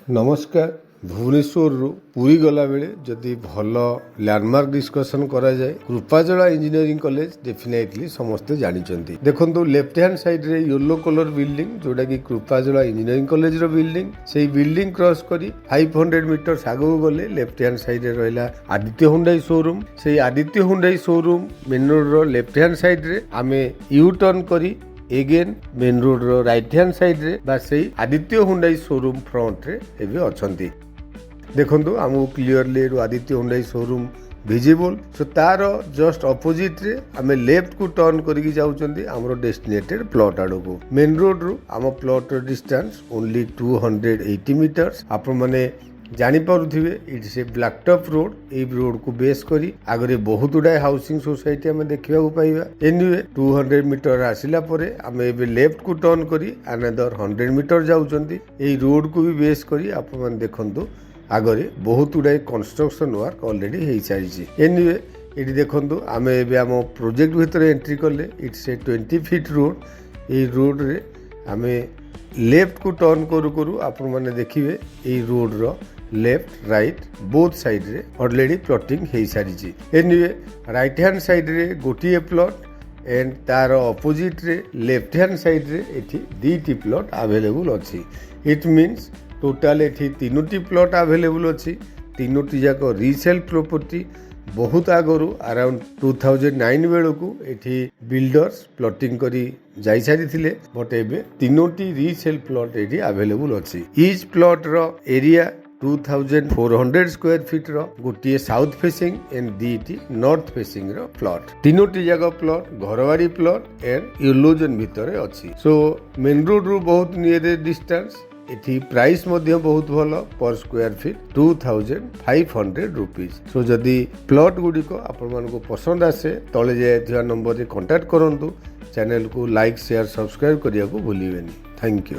नमस्कार। भुवनेश्वर पुरी गला बेले जदि भल लैंडमार्क डिस्कसन करा जाए कृपाजला इंजीनियरिंग कॉलेज डेफिनेटली समस्ते जानते। देखो लेफ्ट हैंड साइड रे येलो कलर बिल्डिंग जोटा कि कृपाजला इंजीनियरिंग कॉलेज रो बिल्डिंग से बिल्डिंग क्रॉस करी 500 मीटर आगू गले लेफ्ट हैंड साइड रे रहिला आदित्य हुंडई शोरूम। से Aditya Hyundai showroom main road रो लेफ्ट हैंड साइड रे आमे यू टर्न करी एगेन मेन रोड रो राइट हैंड साइड रे बा सेही आदित्य हुंडई शोरूम फ्रंट रे एबे अछंती। देखंतु हमहु clearly Aditya Hyundai showroom visible. So तार जस्ट अपोजिट रे आमे लेफ्ट को टर्न करके जाउचंदी हमरो डेस्टिनेटेड प्लॉट आडो को। मेन रोड रो हम प्लॉट रो डिस्टेंस ओनली 280 मीटर्स। आपण माने जानी पारुथिबे it's a black top road. ए रोड को बेस करी आगरे बहुत गुडा हाउसिंग सोसाइटी हमें देखा पाइबा। एनीवे 200 मीटर आसिला परे हमें एबे लेफ्ट को टर्न करी अनदर 100 मीटर जाउचंदी। ए रोड को भी बेस करी आपण माने देखंतु आगरे बहुत गुडा कंस्ट्रक्शन वर्क ऑलरेडी हेई सारिछि। एनीवे एटी देखंतु हमें एबे हम प्रोजेक्ट भीतर एंट्री करले इट्स ए 20 फीट रोड। ए रोड रे हमें लेफ्ट को टर्न करू करू आपण माने देखिबे ए रोड रो लेफ्ट राइट बोथ साइड रे ऑलरेडी प्लॉटिंग हेई सारिछि। एनीवे राइट हैंड साइड रे गोटिए प्लॉट एंड तार ऑपोजिट रे लेफ्ट हैंड साइड रे एठी दीटी प्लॉट अवेलेबल अछि। इट मीन्स टोटल एठी तीनोटी प्लॉट अवेलेबल अछि। तीनोटी जाको रीसेल प्रॉपर्टी बहुत आगरू अराउंड 2009 बेलू एठी बिल्डर्स प्लॉटिंग करी जाई सारी थिले बट एबे तीनोटी रीसेल प्लॉट एठी अवेलेबल अछि। ईच प्लॉट रो एरिया 2400 स्क्वायर फीट रो गोटिए साउथ फेसिंग एंड दीटी नॉर्थ फेसिंग रो प्लॉट। तीनोटी जागा प्लॉट घरवाड़ी प्लॉट एंड येलो जोन भितरे अछि। सो मेन रोड रो बहुत नियर डिस्टेंस। एठी प्राइस मध्य बहुत भलो पर स्क्वायर फीट 2500 रुपीज। सो जदि प्लॉट गुडी को आपण मान को पसंद आसे तले जे नंबर रे कांटेक्ट करंतु। चैनल को लाइक शेयर सब्सक्राइब करिया को भूलिबेनी। Thank you.